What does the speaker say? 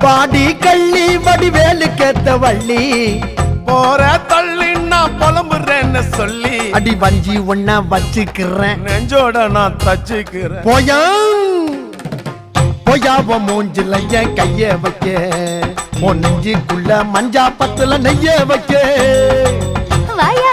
பாடி கள்ளி வடிவேலு கேத்த வள்ளி போற தள்ளி நான் புலம்புறேன்னு சொல்லி அடி வஞ்சி ஒன்னா வச்சுக்கிறேன் நெஞ்சோட நான் தச்சுக்கிறேன் போயா போயாவ மூஞ்சில என் கைய வைக்க உன் நெஞ்சுக்குள்ள மஞ்சா பத்துல நெய்ய வைக்க வாயா